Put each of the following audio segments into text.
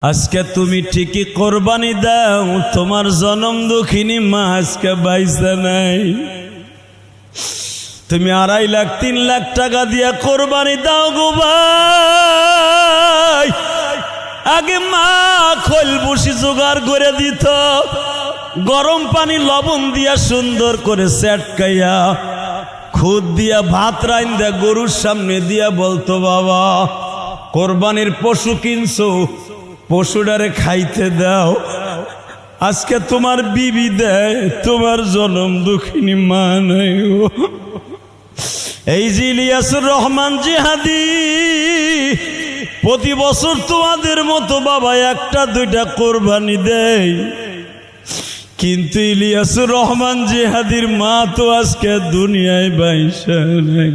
আজকে তুমি ঠিকই কোরবানি দাও, তোমার জনম দুঃখিনী মা আজকে বাইসা নাই। তুমি 2.5 লাখ 3 লাখ টাকা দিয়া কোরবানি দাও গো ভাই। আগে মা খোল বসি জোগাড় করে দিত, গরম পানি লবণ দিয়া সুন্দর করে সেটকাইয়া খুদ দিয়া ভাত রাইন্দা গরুর সামনে দিয়া বলতো, বাবা কোরবানির পশু কিনছো, পশুটারে খাইতে দাও। আজকে তোমার বিবি দেয়, তোমার জনম দুঃখিনী মা নাই। এই যে ইলিয়াসুর রহমান জিহাদি প্রতি বছর তোমাদের মতো বাবা 1-2টা কোরবানি দেয়, কিন্তু ইলিয়াসুর রহমান জিহাদির মা তো আজকে দুনিয়ায় বাইসা নাই।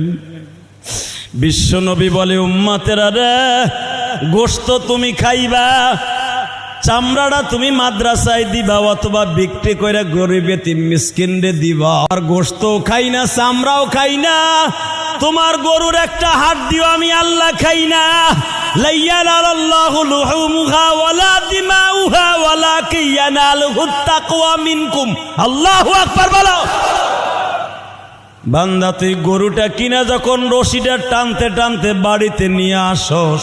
বিশ্বনবী বলে, উম্মতেরা রে, গোশত তুমি খাইবা, চামড়াটা তুমি মাদ্রাসায় দিবা অথবা বিক্রি করে গরিব এতিম মিসকিনরে দিবা। আর গোশত খাই না, চামড়াও খাই না, তোমার গরুর একটা হাত দিও আমি আল্লাহ খাই না। লাইয়ানালাল্লাহু লুহুমুহা ওয়ালা দিমাউহা ওয়ালাকিন ইয়ানালুহুত তাকওয়া মিনকুম। আল্লাহু আকবার বলো। বান্দা তুই গরুটা কিনা যখন রশিটা টানতে টানতে বাড়িতে নিয়ে আসস,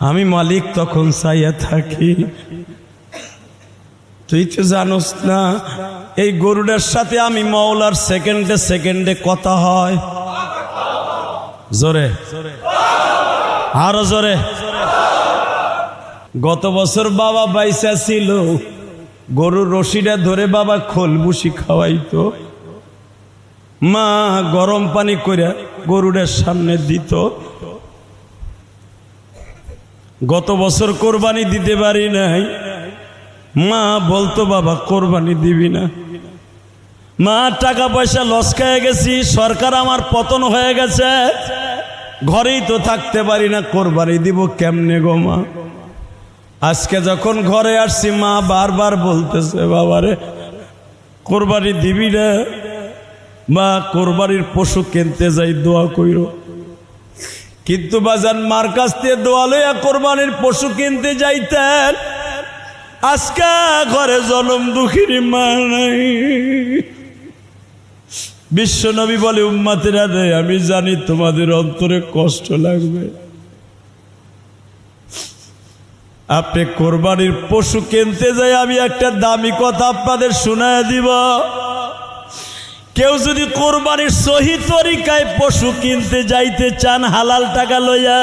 আমি মালিক তখন চাইয়া থাকি। তুই তো জানোস না এই গরুটার সাথে আমি মাওলার সেকেন্ডে সেকেন্ডে কথা হয়। জোরে আরো জোরে। গত বছর বাবা বাইসা ছিল, গরুর রশিটা ধরে বাবা খোলবুসি খাওয়াইতো, মা গরম পানি করে গরুটার সামনে দিত। গত বছর কোরবানি দিতে পারি নাই, মা বলতো বাবা কোরবানি দিবি না। মা টাকা পয়সা লস খেয়ে গেছি, সরকার আমার পতন হয়ে গেছে, ঘরেই তো থাকতে পারি না, কোরবানি দিব কেমনে গো মা। আজকে যখন ঘরে আসছি মা বারবার বলতেছে, বাবারে কোরবানি দিবি না, মা কোরবানির পশু কিনতে যাই দোয়া কইরো। কিন্তু বাজান মার কাছ থেকে দোয়া লইয়া কোরবানির পশু কিনতে যাইতেন, আজকে ঘরে জনম দুঃখিনী মা নাই। বিশ্বনবী বলে, উম্মতেরা রে, আমি জানি তোমাদের অন্তরে কষ্ট লাগবে, আপনি কোরবানির পশু কিনতে যাই আমি একটা দামি কথা আপনাদের শোনায় দিব। কেউ যদি কোরবানির সহি তরিকায় পশু কিনতে যাইতে চান, হালাল টাকা লইয়া,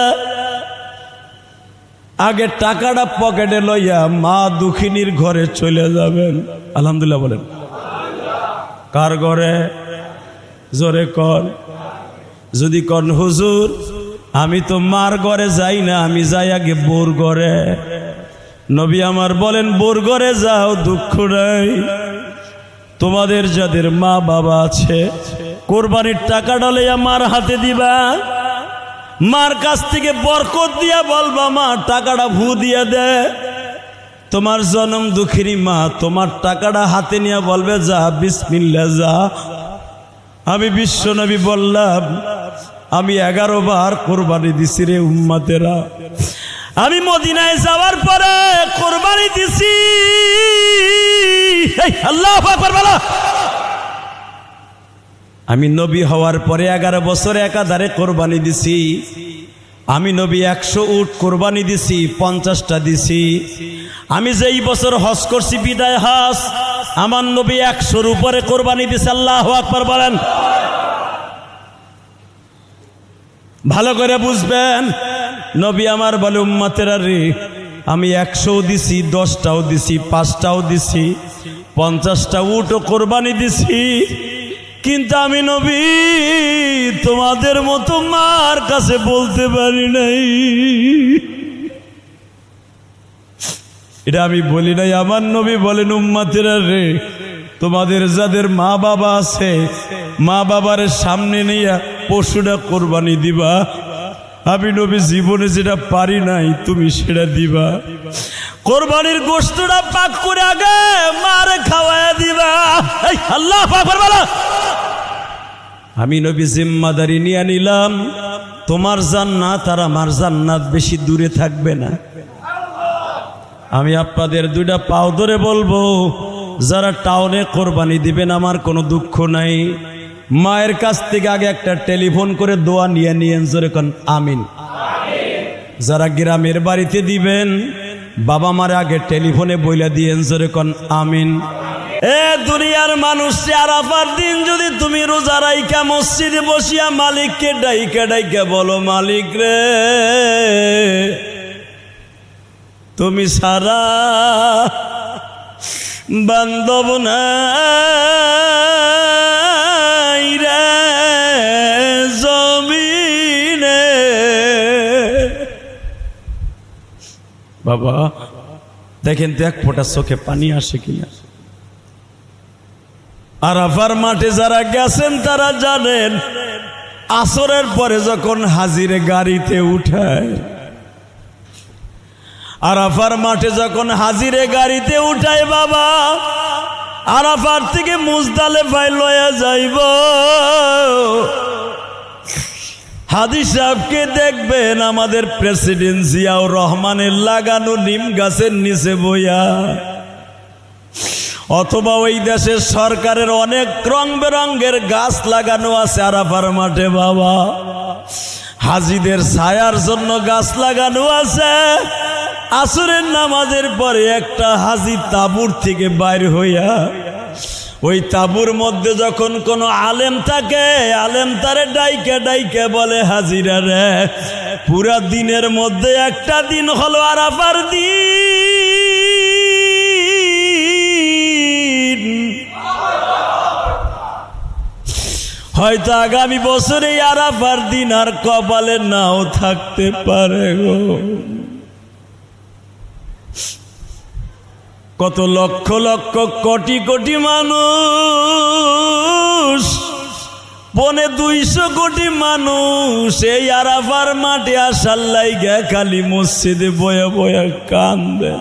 আগে টাকাটা পকেটে লইয়া মা দুঃখিনীর ঘরে চলে যাবেন। আলহামদুলিল্লাহ বলেন। কার ঘরে? জোরে কর। যদি কন হুজুর আমি তো মার ঘরে যাই না, আমি যাই আগে বোর ঘরে। নবী আমার বলেন, বোর ঘরে যাও, দুঃখ নাই। তোমাদের যাদের মা বাবা আছে, কোরবানির টাকাটা লইয়া মার হাতে দিবা, মার কাছ থেকে বরকত দিয়া বলবা, মা টাকাটা ভু দিয়া দে। তোমার জনম দুঃখিনী মা তোমার টাকাটা হাতে নিয়ে বলবে, যা বিসমিল্লাহ যা। আমি বিশ্বনবী বললাম, আমি 11 বার কোরবানি দিছি রে উম্মতেরা। আমি মদিনায় যাওয়ার পরে কোরবানি দিছি। আল্লাহু আকবার বলো। আমি নবী হওয়ার পরে 11 বছর একাধারে কোরবানি দিছি। আমি নবী 100 উট কোরবানি দিছি, 50টা দিছি। আমি যেই বছর হজ করছি, বিদায় হজ, আমার নবী 100-র উপরে কোরবানি দিছে। আল্লাহু আকবার বলেন। ভালো করে বুঝবেন, নবী আমার বলে, উম্মতেরা রে, আমি 100ও দিছি, 10টাও দিছি, 5টাও দিছি, 50টা উটও কোরবানি দিছি, কিন্তু আমি নবী তোমাদের মতো মার কাছে বলতে পারি নাই। এটা আমি বলি নাই, আমার নবী বলেন, উম্মতেরা রে, তোমাদের যাদের মা বাবা আছে, মা বাবার সামনে নিয়ে পশুটা কোরবানি দিবা। আমি নবী জীবনে যেটা পারি নাই তুমি সেটা দিবা। কোরবানির গোশতটা পাক করে আগে মারে খাওয়ায় দিবা। আল্লাহু আকবার বলো। আমি নবী জিম্মাদারি নিয়ে নিলাম, তোমার জান্নাত আর আমার জান্নাত বেশি দূরে থাকবে না। আমি আপনাদের দুইটা পাও ধরে বলবো, যারা টাউনে কোরবানি দিবেন আমার কোনো দুঃখ নাই, মায়ের কাছ থেকে আগে একটা টেলিফোন করে দোয়া নিয়ে নিয়েন, জোরে কোন আমিন। যারা গ্রামের বাড়িতে দিবেন বাবা মার আগে টেলিফোনে বইলা দিয়েন, জোরে কোন আমিন। এ দুনিয়ার মানুষ, আরাফার দিন যদি তুমি রোজা রাইখা মসজিদে বসিয়া মালিককে ডাইকা ডাইকা বলো, মালিক রে তুমি সারা বান্ধব নাই রে জমিনে, বাবা দেখেন তো এক ফোঁটা চোখে পানি আসে কিনা। আরাফার মাঠে যারা গেছেন তারা জানেন, আসরের পরে যখন হাজিরে গাড়িতে উঠায়, আরাফার মাঠে যখন হাজিরে গাড়িতে উঠায় বাবা, আরাফার থেকে মুজদালেফায় লয়া যাইব, হাদি সাহেবকে দেখবেন আমাদের প্রেসিডেন্ট জিয়াউর রহমানের লাগানো নিম গাছের নিচে বইয়া, অথবা ওই দেশের সরকারের অনেক রং বেরঙ্গের গাছ লাগানো আছে আরাফার মাঠে বাবা, হাজিদের ছায়ার জন্য গাছ লাগানো আছে। আসরের নামাজের পরে একটা হাজি তাঁবুর থেকে বাইর হইয়া, ওই তাঁবুর মধ্যে যখন কোনো আলেম থাকে, আলেম তারে ডাইকে ডাইকে বলে, হাজিরা রে পুরা দিনের মধ্যে একটা দিন হলো আরাফার দিন, হয়তো আগামী বছরে আরাফার দিন আর কপালে নাও থাকতে পারে গো। কত লক্ষ লক্ষ কোটি কোটি মানুষ, 250 কোটি মানুষ এই আরাফার মাঠে আসার লাইগা খালি মসজিদে বয়া বয়া কান্দে,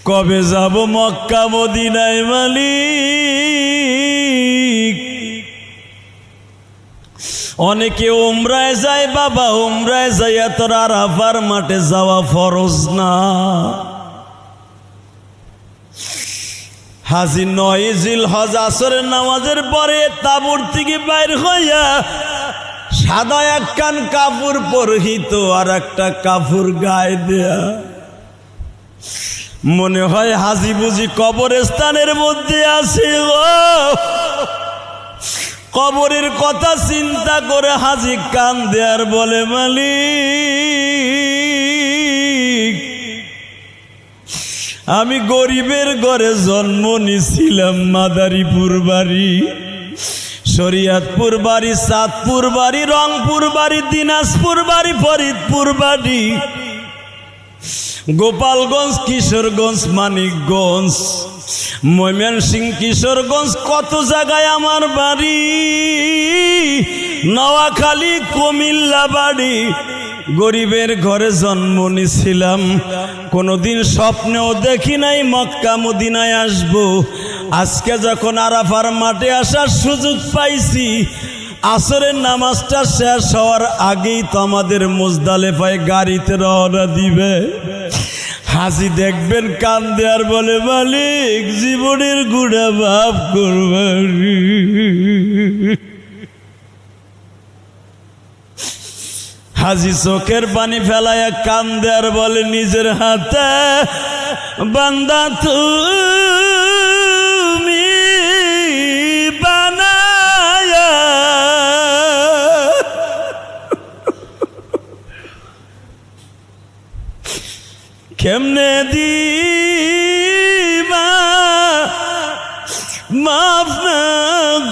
কবে যাব মক্কা মদিনায় মালিক। অনেকে উমরায় যায় বাবা, উমরায় যাইয়া তোর আরাফার মাঠে যাওয়া ফরজ না। হাজি 9 জিলহজ আসরের নামাজের পরে তাঁবুর থেকে বাইর হইয়া সাদা একখান কাপড় পরিহিত আর একটা কাপড় গায়ে দেয়া, মনে হয় হাজি বুঝি কবরস্থানের মধ্যে আছে। কবরের কথা চিন্তা করে হাজি কান্দে আর বলে, মালিক আমি গরিবের ঘরে জন্ম নিছিলাম, মাদারীপুর বাড়ি, শরিয়তপুর বাড়ি, চাঁদপুর বাড়ি, রংপুর বাড়ি, দিনাজপুর বাড়ি, ফরিদপুর বাড়ি, গোপালগঞ্জ, কিশোরগঞ্জ, মানিকগঞ্জ, ময়মনসিংহ, কিশোরগঞ্জ, কত জায়গায় আমার বাড়ি, নোয়াখালী, কুমিল্লা বাড়ি। গরিবের ঘরে জন্ম নিছিলাম, কোনোদিন স্বপ্নেও দেখি নাই মক্কা মদিনায় আসব। আজকে যখন আরাফার মাঠে আসার সুযোগ পাইছি, আসরের নামাজটা শেষ হওয়ার আগেই তো আমাদের মুজদালেফায় গাড়িতে রওনা দিবে। হাজি দেখবেন কান্দে আর বলে, মালিক জীবনের গুণা মাফ করবেন। হাজি চোখের পানি ফেলায়া কান্দে আর বলে, নিজের হাতে বান্দা তুমি বানায়া কেমনে দিবা মাফ না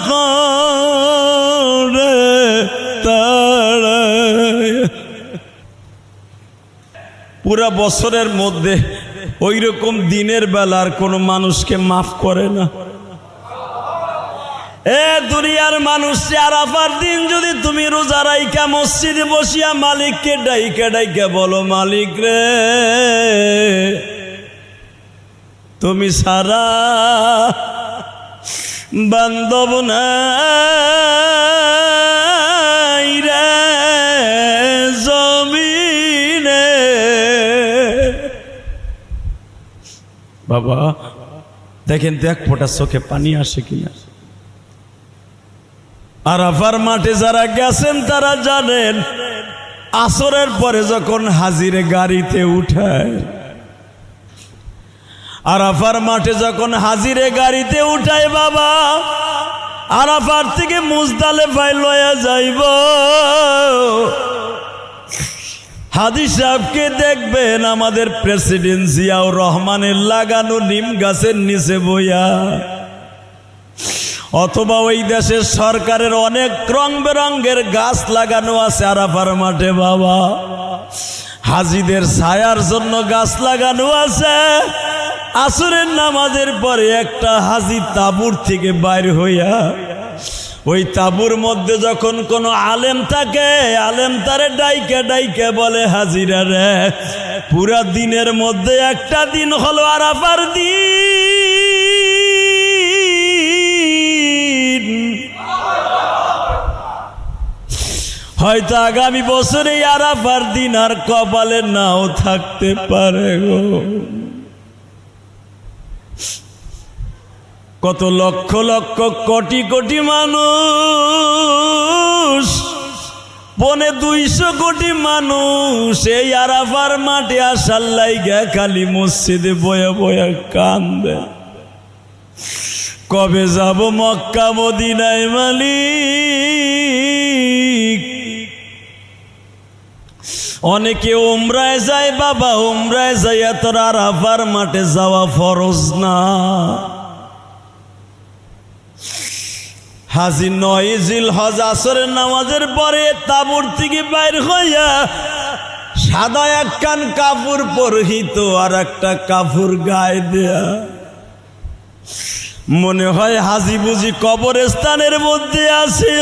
করে তারা। পুরা বছরের মধ্যে ওই রকম দিনের বেলার কোনো মানুষকে মাফ করে না। এ দুনিয়ার মানুষ, আরাফার দিন যদি তুমি রোজা রাইখা মসজিদে বসিয়া মালিককে ডাইকা ডাইকা বলো, মালিক রে তুমি সারা বান্ধব নাই রে জমিনে, বাবা দেখেন তো এক ফোঁটা চোখে পানি আসে কিনা। আরাফার মাঠে যারা গেছেন তারা জানেন, আসরের পরে যখন হাজিরে গাড়িতে উঠায়, আরাফার মাঠে যখন হাজিরে গাড়িতে উঠায় বাবা, আরাফার থেকে মুজদালেফায় লয়া যাইব, হাজী সাহেবকে দেখবেন আমাদের প্রেসিডেন্ট জিয়াউর রহমানের লাগানো নিম গাছের নিচে বইয়া, অথবা ওই দেশের সরকারের অনেক রং বেরঙ্গের গাছ লাগানো আছে আরাফার মাঠে বাবা, হাজীদের ছায়ার জন্য গাছ লাগানো আছে। আসরের নামাজের পরে একটা হাজী তাঁবুর থেকে বাইর হইয়া, ওই তাঁবুর মধ্যে যখন কোনো আলেম থাকে, আলেম তারে ডাইকে ডাইকে বলে, হাজিরা রে, পুরা দিনের মধ্যে একটা দিন হলো আরাফার দিন, হয়তো আগামী বছরে আরাফার দিন আর কপালে নাও থাকতে পারে গো। কত লক্ষ লক্ষ কোটি কোটি মানুষ, 250 কোটি মানুষ এই আরাফার মাঠে আসার লাইগা খালি মসজিদে বয়ে বয়ে কান্দে, কবে যাব মক্কা মদিনায় মালিক। অনেকে উমরায় যায় বাবা, উমরায় যাইয়া তোর আরাফার মাঠে যাওয়া ফরজ না। হাজী 9 জিলহজ আসরের নামাজের পরে তাঁবুর থেকে বাইর হইয়া সাদা একখান কাপড় পরিহিত আর একটা কাপড় গায়ে দেয়া, মনে হয় হাজী বুঝি কবরস্থানের মধ্যে আছে।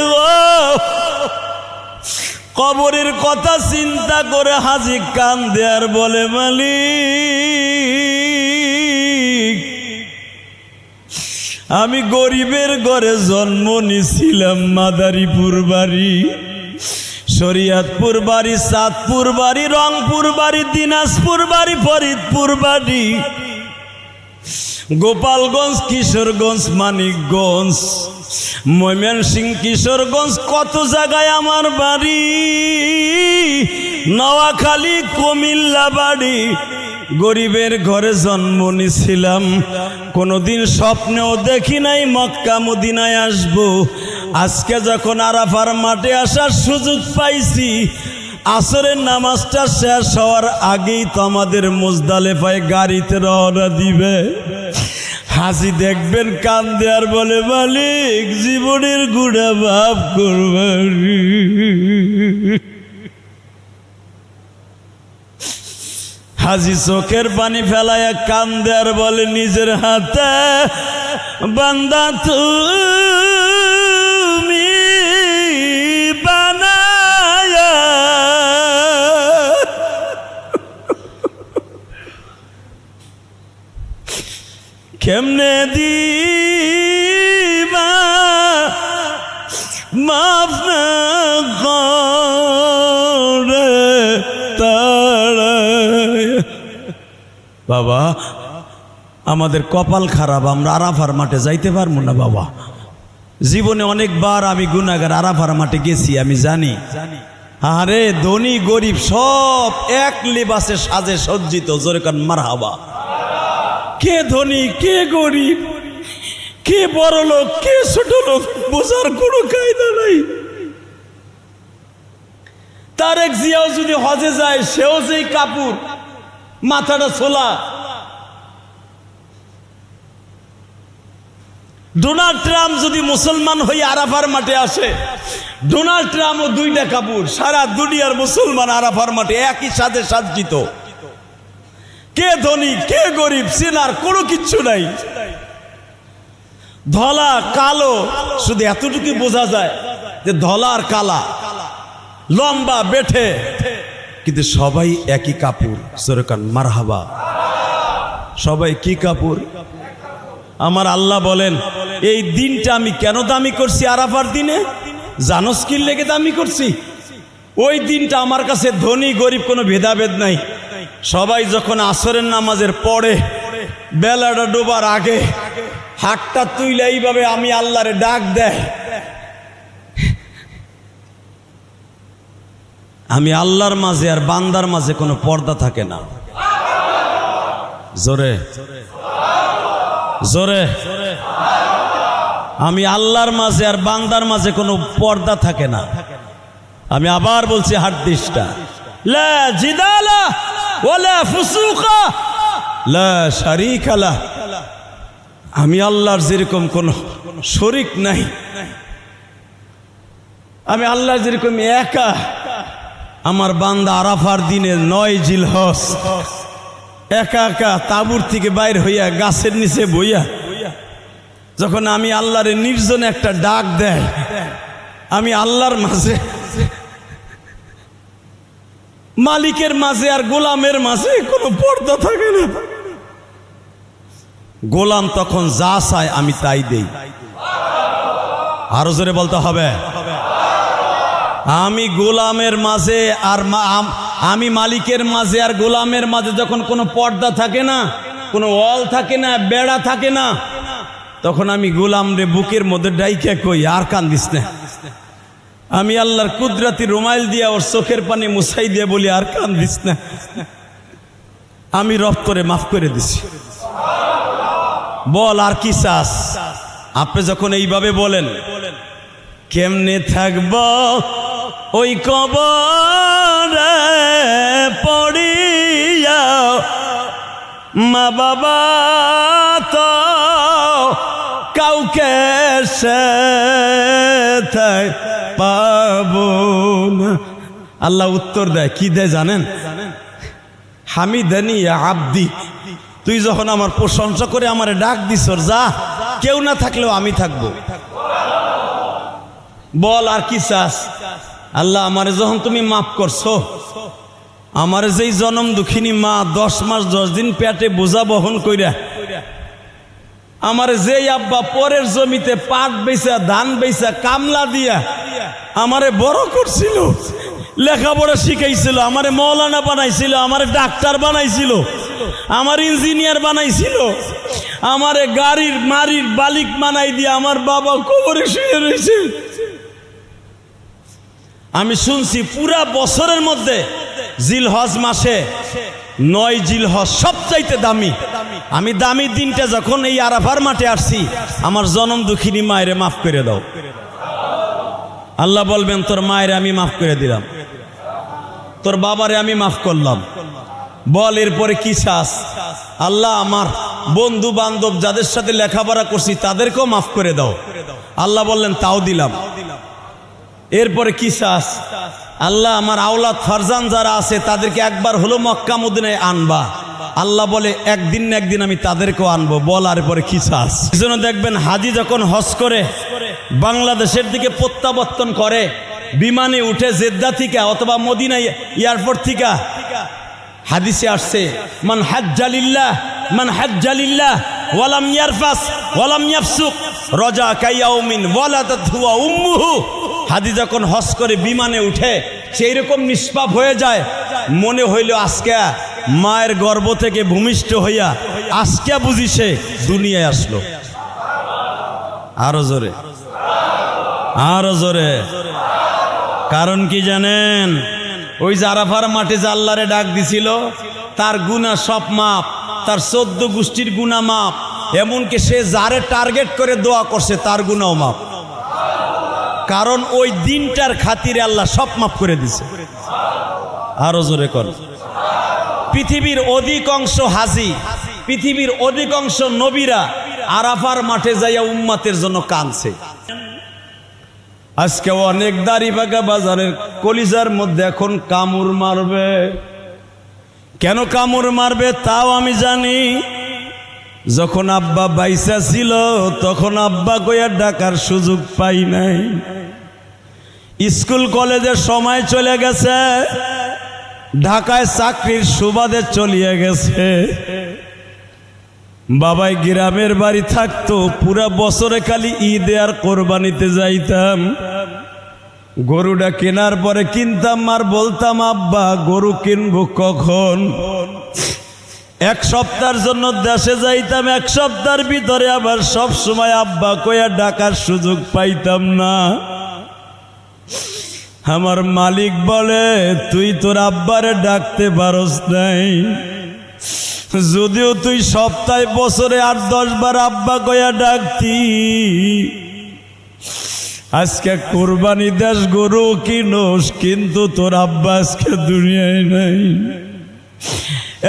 কবরের কথা চিন্তা করে হাজী কান্দে আর বলে, মালিক আমি গরিবের ঘরে জন্ম নিছিলাম, মাদারীপুর বাড়ি, শরিয়তপুর বাড়ি, চাঁদপুর বাড়ি, রংপুর বাড়ি, দিনাজপুর বাড়ি, ফরিদপুর বাড়ি, গোপালগঞ্জ, কিশোরগঞ্জ, মানিকগঞ্জ, ময়মনসিংহ, কিশোরগঞ্জ, কত জায়গায় আমার বাড়ি, নোয়াখালী, কুমিল্লা বাড়ি। গরিবের ঘরে জন্ম নিছিলাম, কোনোদিন স্বপ্নেও দেখি নাই মক্কা মদিনায় আসবো। আজকে যখন আরাফার মাঠে আসার সুযোগ পাইছি, আসরের নামাজটা শেষ হওয়ার আগেই তো আমাদের মুজদালেফায় গাড়িতে রওনা দিবে। হাজী দেখবেন কান্দে আর বলে, মালিক জীবনের গুণা মাফ করবানি। হাজী চোখের পানি ফেলায় কান্দে আর বলে, নিজের হাতে বান্দা তুমি বানায়া, কেমনে দিবা মাফ না করে তারা। বাবা আমাদের কপাল খারাপ, আমরা আরাফার মাঠে যাইতে পারবো না বাবা। জীবনে অনেকবার আমি গুনাহগার আরাফার মাঠে গেছি, আমি জানি। আরে ধনী গরিব সব এক লিবাসে সাজে সজ্জিত, জোরে কান মারহাবা। কে ধনী কে গরিব, কে বড় লোক কে ছোট লোক বোঝার কোনো কায়দা নাই। তারেক জিয়াও যদি হজে যায়, সেও যেই কাপড়, মাথাটা ছোলা। ডোনাল্ড ট্রাম্প যদি মুসলমান হয়ে আরাফার মাঠে আসে, ডোনাল্ড ট্রাম্পও 2টা কাপড়। সারা দুনিয়ার মুসলমান আরাফার মাঠে একই সাথে সজ্জিত। কে ধনী কে গরিব চেনার কোনো কিচ্ছু নাই। ধলা কালো শুধু এতটুকু বোঝা যায় যে ধলা আর কালা, লম্বা বেঠে, কিন্তু সবাই একই কাপড়। সরকার মারহাবা। সবাই কি কাপড়? আমার আল্লাহ বলেন, এই দিনটা আমি কেন দামি করছি আরাফার দিনে? জানোস কি লেগে দামি করছি? ওই দিনটা আমার কাছে ধনী গরিব কোনো ভেদাভেদ নাই। সবাই যখন আসরের নামাজের পড়ে বেলাটা ডোবার আগে হাতটা তুইলে এইভাবে আমি আল্লাহরে ডাক দেয়, আমি আল্লাহর মাঝে আর বান্দার মাঝে কোনো পর্দা থাকে না। জোরে জোরে, আমি আল্লাহর মাঝে আর বান্দার মাঝে কোনো পর্দা থাকে না। আমি আবার বলছি হাদিসটা, লা জিদালা ওয়ালা ফুসুকা লা শারীকা লাহ। আমি আল্লাহর যেরকম কোনো শরীক নাই, আমি আল্লাহর যেরকম একা। আমার বান্দা আরাফার দিনে 9 জিলহজ একা একা তাঁবুর থেকে বাইর হইয়া গাছের নিচে বইয়া যখন আমি আল্লাহরে নির্জনে একটা ডাক দেয়, আমি আল্লাহর মাঝে, মালিকের মাঝে আর গোলামের মাঝে কোনো পর্দা থাকে না। গোলাম তখন যা চায় আমি তাই দেই। আরো জোরে বলতে হবে, আমি গোলামের মাঝে আর আমি মালিকের মাঝে আর গোলামের মাঝে যখন কোনো পর্দা থাকে না, কোনো ওয়াল থাকে না, বেড়া থাকে না, তখন আমি গোলাম রে বুকের মধ্যে ডাইকে কই, আর কান্দিস না। আমি আল্লাহর কুদরতি রুমাইল দিয়া ওর চোখের পানি মুছাই দিয়ে বলি, আর কান্দিস না, আমি রব করে মাফ করে দিছি। বল আর কি চাস? আপনি যখন এইভাবে বলেন, কেমনে থাকব ওই কবরে পড়িয়া, মা বাবা তো কাউকে সে পাবো না। আল্লাহ উত্তর দেয়, কি দেয় জানেন? হামিদানি ইয়া আব্দি, তুই যখন আমার প্রশংসা করে আমারে ডাক দিস, যা কেউ না থাকলেও আমি থাকবো। বল আর কি চাস? আল্লাহ আমারে যখন তুমি মাফ করছো, আমারে যেই জনম দুঃখিনী মা 10 মাস 10 দিন পেটে বোঝা বহন কইরা, আমারে যেই আব্বা পরের জমিতে পাট বেচা ধান বেচা কামলা দিয়া আমারে বড় করছিল, লেখাপড়া শিখাইছিল, আমারে মৌলানা বানাইছিল, আমারে ডাক্তার বানাইছিল, আমার ইঞ্জিনিয়ার বানাইছিল, আমারে গাড়ির মারির মালিক বানাই দিয়ে আমার বাবা কবরে শুয়ে রয়েছে। আমি শুনছি পুরা বছরের মধ্যে জিলহজ মাসে 9 জিলহজ সবচাইতে দামি। আমি দামি দিনটা যখন এই আরাফার মাঠে আসছি, আমার জনম দুঃখিনী মায়েরে মাফ করে দাও। আল্লাহ বলবেন, তোর মায়েরে আমি মাফ করে দিলাম, তোর বাবারে আমি মাফ করলাম। বল এরপরে কি চাস? আল্লাহ আমার বন্ধু বান্ধব যাদের সাথে লেখাপড়া করছি তাদেরকেও মাফ করে দাও। আল্লাহ বললেন, তাও দিলাম। এরপরে কি চাস? আল্লাহ আমার আওলাদ ফারজান যারা আছে তাদেরকে একবার হলো মক্কা মদিনায় আনবা। আল্লাহ বলে, একদিন না একদিন আমি তাদেরকেও আনবো। বল আর পরে কি চাস? এজন্য দেখবেন হাজি যখন হজ করে বাংলাদেশের দিকে প্রত্যাবর্তন করে, বিমানে উঠে জেদ্দা থেকে অথবা মদিনা এয়ারপোর্ট থেকে, হাদিসে আসছে, মান হাজ্জালিল্লাহ মান হাজ্জালিল্লাহ ওয়ালাম ইয়ারফাস ওয়ালাম ইয়াফসুক রাজা কায়াউমিন ওয়ালাদাতহু উম্মুহু। হাজি যখন হজ করে বিমানে উঠে সেই রকম নিষ্পাপ হয়ে যায়, মনে হইল আজকে মায়ের গর্ভ থেকে ভূমিষ্ঠ হইয়া আজকে বুঝি সে দুনিয়ায় আসলো। আরো জোরে, আরো জোরে। কারণ কি জানেন? ওই যে আরাফার মাঠে যে আল্লাহরে ডাক দিছিল, তার গুনাহ সব মাপ, তার 14 গোষ্ঠীর গুনাহ মাপ, এমনকি সে যারে টার্গেট করে দোয়া করছে তার গুনাহ মাপ। কারণ ওই দিনটার খাতিরে আল্লাহ সব মাফ করে দিছে। আরো জোরে কর। পৃথিবীর অধিকাংশ হাজি, পৃথিবীর অধিকাংশ নবীরা আরাফার মাঠে যাইয়া উম্মতের জন্য কাঁদছে। আজকে অনেক দাড়ি পাকা বাজারের কলিজার মধ্যে এখন কামড় মারবে। কেন কামড় মারবে তাও আমি জানি। যখন আব্বা বাইসা ছিল তখন আব্বা কইয়া ডাকার সুযোগ পাই নাই। স্কুল কলেজের সময় চলে গেছে, ঢাকায় চাকরির সুবাদে চলিয়ে গেছে। বাবাই গ্রামের বাড়ি থাকতো, পুরা বছরে খালি ঈদে আর কোরবানিতে যাইতাম। গরুটা কেনার পরে কিনতাম আর বলতাম, আব্বা গরু কিনবো কখন? এক সপ্তাহের জন্য দেশে যাইতাম, এক সপ্তাহের ভিতরে আবার সব সময় আব্বা কইয়া ডাকার সুযোগ পাইতাম না। আমার মালিক বলে, তুই তোর আব্বারে ডাকতে পারস নাই, যদিও তুই সপ্তাহে বছরে 8-10 বার আব্বা কইয়া ডাকতি, আজকে কোরবানি দেশ গরু কিনোস, কিন্তু তোর আব্বা আজকে দুনিয়ায় নাই।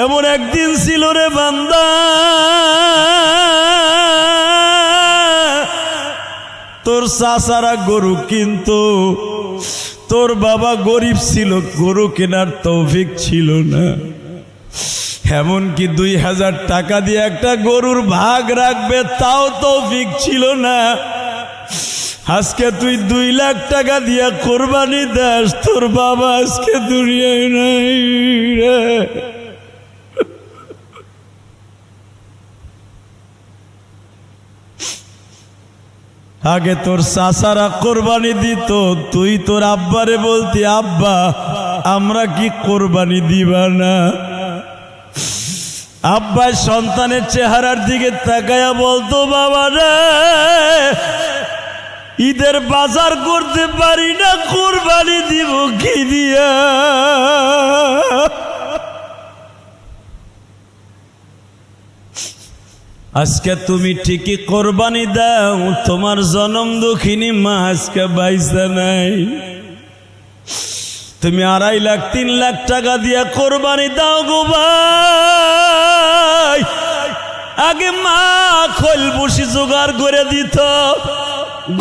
এমন একদিন ছিল রে বান্দা, তোর চাচারা গরু কিন্তু তোর বাবা গরিব ছিল, গরু কেনার তৌফিক ছিল না। এমনকি 2000 টাকা দিয়ে একটা গরুর ভাগ রাখবে তাও তৌফিক ছিল না। আজকে তুই 2 লাখ টাকা দিয়া কোরবানি দেস, তোর বাবা আজকে দুনিয়ায় নাই রে। আগে তোর চাচারা কোরবানি দিত, তুই তোর আব্বারে বলতি, আব্বা আমরা কি কোরবানি দিবা না? আব্বা সন্তানের চেহারার দিকে তাকায়া বলতো, বাবা রে ঈদের বাজার করতে পারি না, কোরবানি দিব কি দিয়া? আজকে তুমি ঠিকই কোরবানি দাও, তোমার জনম দুঃখিনী মা আজকে বাইসা নাই। তুমি 2.5 লাখ 3 লাখ টাকা দিয়া কোরবানি দাও গো ভাই। আগে মা খোল বসি জোগাড় করে দিত,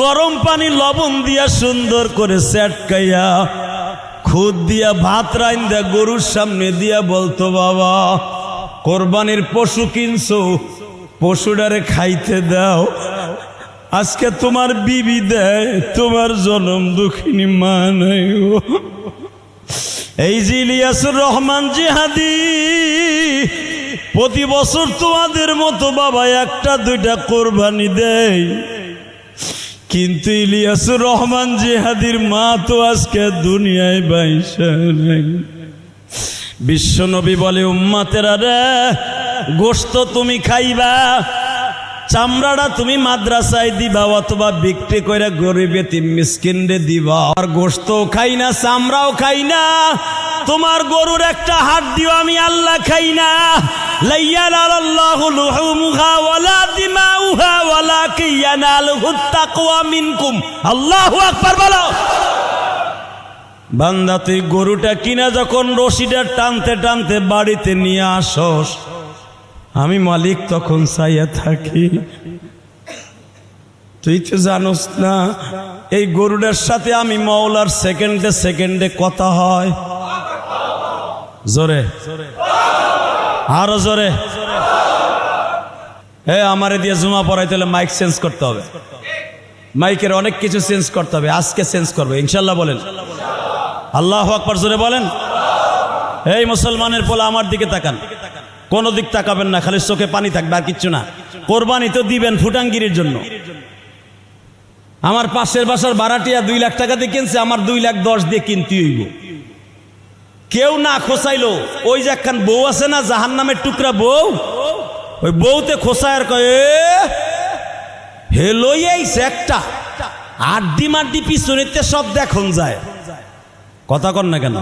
গরম পানি লবণ দিয়া সুন্দর করে সেটকাইয়া খুদ দিয়া ভাত রাইন্দা গরুর সামনে দিয়া বলতো, বাবা কোরবানির পশু কিনছো, পশুটারে খাইতে দাও। আজকে তোমার বিবি দেয়, তোমার জনম দুঃখিনী মা নাই। এই যে ইলিয়াসুর রহমান জিহাদি প্রতি বছর তোমাদের মতো বাবা 1-2টা কোরবানি দেয়, কিন্তু ইলিয়াসুর রহমান জিহাদির মা তো আজকে দুনিয়ায় বাইসা নাই। বিশ্বনবী বলে, উম্মতেরা রে, গোশত তুমি খাইবা, চামড়াটা তুমি মাদ্রাসায় দিবা অথবা বিক্রি করে গরিব এতিম মিসকিনরে দিবা। আর গোশত খাই না, চামড়াও খাই না, তোমার গরুর একটা হাড্ডিও আমি আল্লাহ খাই না। লাইয়ানালাল্লাহু লুহুমুহা ওয়ালা দিমাউহা ওয়ালাকিন ইয়ানালুহুত তাকওয়া মিনকুম। আল্লাহু আকবার বলো। বান্দা তুই গরুটা কিনা যখন রশিটা টানতে টানতে বাড়িতে নিয়ে আসস, আমি মালিক তখন চাইয়া থাকি। তুই তো জানোস না এই গরুটার সাথে আমি মাওলার সেকেন্ডে সেকেন্ডে কথা হয়। জোরে আরো জোরে। আমারে দিয়ে জুমা পড়াইতে হলে মাইক চেঞ্জ করতে হবে, মাইকের অনেক কিছু চেঞ্জ করতে হবে, আজকে চেঞ্জ করবো ইনশাল্লাহ। বলেন আল্লাহু আকবার, জোরে বলেন। এই মুসলমানের পোলা আমার দিকে তাকান, কোনো দিক তাকাবেন না, খালি চোখে পানি থাকবে আর কিচ্ছু না। কোরবানি তো দিবেন ফুটাঙ্গিরির জন্য। আমার পাশের বাসার ভাড়াটিয়া 2 লাখ টাকা দিয়ে কিনছে, আমার 2,10,000 দিয়ে কিনতে হইব। কেউ না খোসাইলো, ওই যে একখান বউ আছে না জাহান্নামের টুকরা বউ, ওই বউতে খোসায় আর কয় হেলই আইছে একটা আড্ডি মাড্ডি পিছনেতে সব দেখুন যায়। কথা কন না কেন?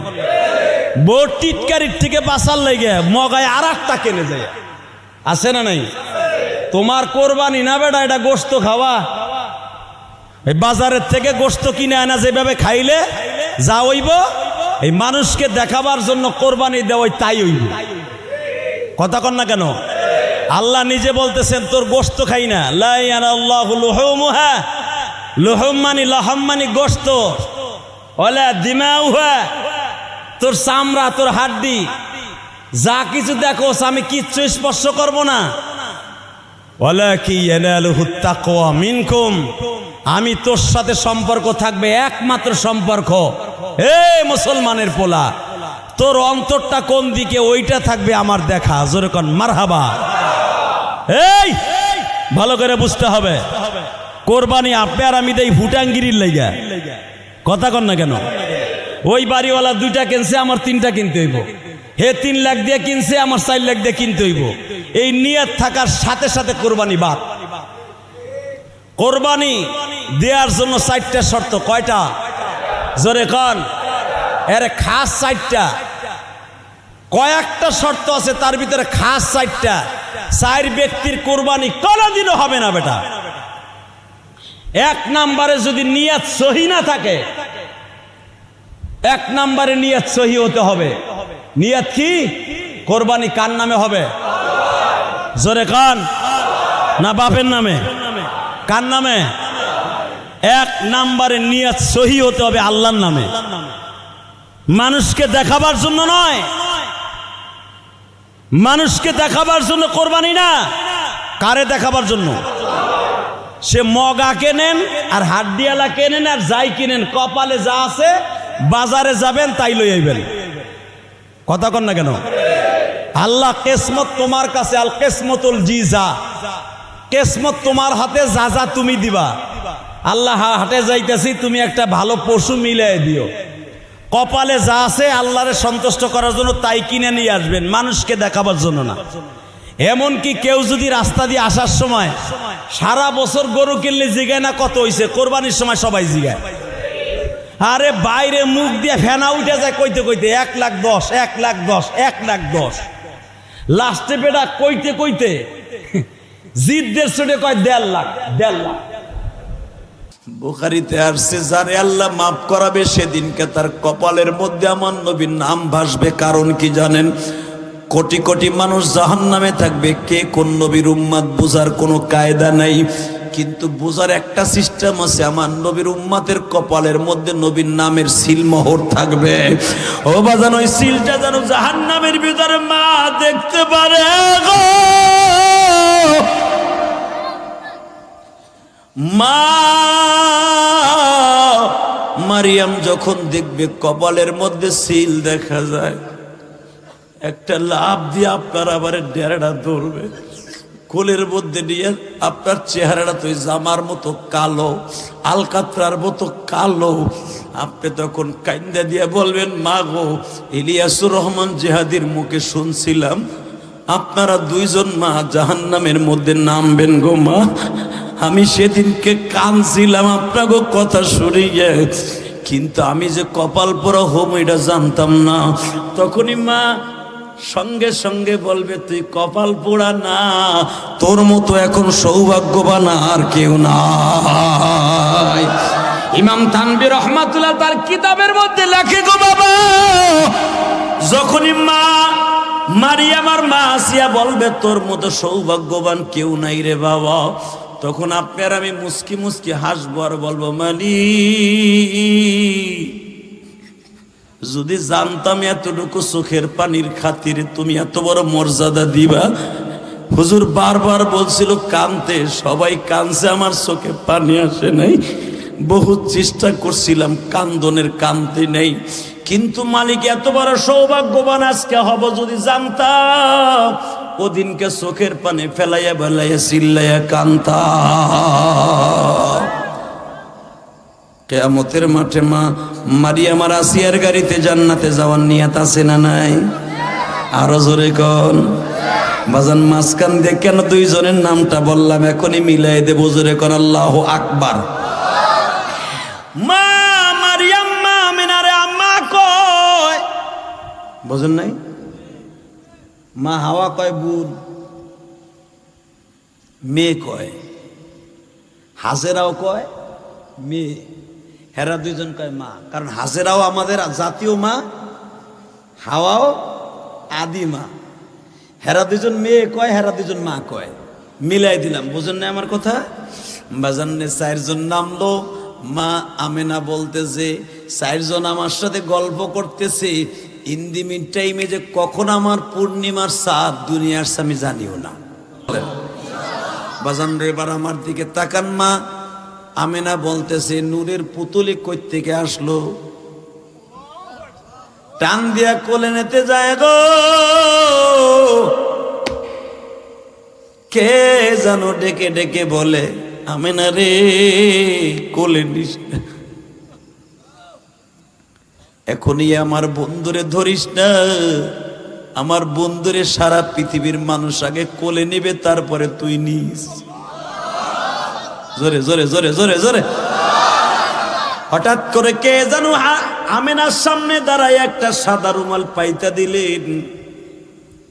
বউ টিটকারির থেকে বাঁচার লাগে মগায় আর একটা কেনে যায়, আছে না নাই? তোমার কোরবানি না বেটা, এটা গোশত খাওয়া। এই বাজারের থেকে গোশত কিনে আনা যেভাবে খাইলে যা হইব, এই মানুষকে দেখাবার জন্য কোরবানি দেওয়াই তাই হইব। কথা কন না কেন? আল্লাহ নিজে বলতেছেন তোর গোশত খাই না। লা ইয়ানাল্লাহু লুহুমুহা, লুহুম মানে লাহাম মানে গোশত, ওয়ালা দিমাউহা তোর চামড়া তোর হাড্ডি যা কিছু দেখোস আমি কিচ্ছু স্পর্শ করব না। ওয়ালাকিন ইয়ানালুহুত তাকওয়া মিনকুম, আমি তোর সাথে সম্পর্ক থাকবে একমাত্র সম্পর্ক। এই মুসলমানের পোলা, তোর অন্তরটা কোন দিকে ওইটা থাকবে আমার দেখা। জোরে কোন মারহাবা। এই ভালো করে বুঝতে হবে, কোরবানি আপনি আর আমি দেই ফুটাঙ্গিরির লাইগা। কথা কন না কেন? ওই বাড়িওয়ালা 2টা কিনছে, আমার 3টা কিনতে হইব। হে 3 লাখ দিয়ে কিনছে, আমার 4 লাখ দিয়ে কিনতে হইব, এই নিয়ত থাকার সাথে সাথে কোরবানি বাদ। কোরবানি দেওয়ার জন্য 4টা শর্ত। কয়টা? জোরে কন। এর খাস 4টা, কয়েকটা শর্ত আছে, তার ভিতরে খাস 4টা। 4 ব্যক্তির কোরবানি কোনোদিনও হবে না বেটা। 1 নম্বরে যদি নিয়ত সহি না থাকে, 1 নম্বরে নিয়ত সহি হতে হবে। নিয়ত কি? কোরবানি কার নামে হবে? জোরে কান। না বাপের নামে? কার নামে? 1 নম্বরে নিয়ত সহি হতে হবে আল্লাহর নামে, মানুষকে দেখাবার জন্য নয়। মানুষকে দেখাবার জন্য কোরবানি না, কারে দেখাবার জন্য? সে মগা কেনেন আর হাড্ডিয়ালা কেনেন আর যাই কিনেন, কপালে যা আছে বাজারে যাবেন তাই লই আইবেন। কথা কন না কেন? আল্লাহ কিসমত তোমার কাছে, আল কিসমতুল জিজা, কিসমত তোমার হাতে, যা যা তুমি দিবা। আল্লাহ হাটে যাইতেছি, তুমি একটা ভালো পশু মিলাই দিও, কপালে যা আছে আল্লাহরে সন্তুষ্ট করার জন্য তাই কিনে নিয়ে আসবেন, মানুষকে দেখাবার জন্য না। এমনকি কেউ যদি রাস্তা দিয়ে আসার সময় সারা বছর গরু কিনলে জিগায় না কত হইছে, কোরবানির সময় সবাই জিগায়। আরে বাইরে মুখ দিয়ে ফেনা উঠে যায় কইতে কইতে 1,10,000, 1,10,000, 1,10,000, লাস্টে বেটা কইতে কইতে জিদ্দের চোটে কয় 1.5 লাখ, 1.5 লাখ। বুখারীতে আসছে, যারে আল্লাহ মাফ করাবে সেদিনকে তার কপালের মধ্যে আমার নবীর নাম ভাসবে। কারণ কি জানেন? কোটি কোটি মানুষ জাহান্নামে থাকবে, কে কোন নবীর উম্মত বোঝার কোনো কায়দা নাই, কিন্তু বোঝার একটা সিস্টেম আছে। আমার নবীর উম্মতের কপালের মধ্যে নবীর নামের সিলমোহর থাকবে। ও বাজান, ওই সিলটা যেন জাহান্নামের ভিতরে মা দেখতে পারে গো। মা মারিয়াম যখন দেখবে কপালের মধ্যে সিল দেখা যায়, একটা লাভ দিয়ে আপনার আবার ডেরাটা ধরবে, কোলের মধ্যে নিয়ে আপনার চেহারাটা তো জামার মতো কালো, আলকাতরার মতো কালো। আপনি তখন কাইন্দা দিয়ে বলবেন, মা গো, ইলিয়াসুর রহমান জিহাদির মুখে শুনছিলাম আপনারা 2 জন মা জাহান্নামের মধ্যে নামবেন গো মা। আমি সেদিনকে কাঁদছিলাম আপনাকে কথা শুনিয়ে, কিন্তু আমি যে কপাল পোড়া হম এটা জানতাম না। তখনই মা সঙ্গে সঙ্গে বলবে, তুই কপাল পোড়া না, তোর মতো এখন সৌভাগ্যবান আর কেউ নাই। ইমাম থানভী রহমাতুল্লাহ তার কিতাবের মধ্যে লেখে গো বাবা, যখনই মা মারিয়াম আর মা আসিয়া বলবে তোর মতো সৌভাগ্যবান কেউ নাই রে বাবা, তখন আপনার আমি মুস্কি মুস্কি হাসবো আর বলবো, মালি যদি জানতাম এতটুকু চোখের পানির খাতিরে তুমি এত বড় মর্যাদা দিবা। হুজুর বারবার বলছিল কানতে, সবাই কানছে, আমার চোখে পানি আসে নাই। বহু চেষ্টা করছিলাম কান্দনের, কানতে নেই, কিন্তু মালিক এত বড় সৌভাগ্যবান আজকে হব যদি জানতাম, ওদিনকে চোখের পানি ফেলাইয়া বেলাইয়া চিল্লাইয়া কান্তাম। কিয়ামতের মাঠে মা মারিয়াম আর আসিয়ার গাড়িতে জান্নাতে যাওয়ার নিয়ত আছে না নাই? আরো জোরে কোন বাজান। মাঝখান দিয়ে কেন 2 জনের নামটা বললাম, এখনই মিলাই দেব। জোরে কোন আল্লাহু আকবার। মা মারিয়াম মা আমিনারে আম্মা কয়, বুঝেন নাই? মা হাওয়া কয় বোন, মেয়ে কয়, হাজেরাও কয় মেয়ে, হেরা 2 জন কয় মা। কারণ হাজেরাও আমাদের জাতীয় মা, হাওয়াও আদি মা। হেরা 2 জন মেয়ে কয়, হেরা 2 জন মা কয়, মিলাই দিলাম। বুঝেন না আমার কথা? বাজানে 4 জন নামলো। মা আমেনা বলতেছে 4 জন আমার সাথে গল্প করতেছে, ইন দি মিড টাইমে যে কখন আমার পূর্ণিমার চাঁদ দুনিয়ার আমি জানিও না। বাজান রে, এবার আমার দিকে তাকান। মা আমেনা বলতেছে, নূরের পুতুলি কই থেকে আসলো? টান দিয়া কোলে নিতে যায় গো, কে জানো ডেকে ডেকে বলে, আমেনা রে কোলে নিস না, এখনই আমার বন্ধুরে ধরিস না, আমার বন্ধুরে সারা পৃথিবীর মানুষ আগে কোলে নেবে, তারপরে তুই নিস। জোরে জোরে জোরে জোরে জোরে। হঠাৎ করে কে জানো আমেনার সামনে দাঁড়ায় একটা সাদা রুমাল পাইতা দিলেন।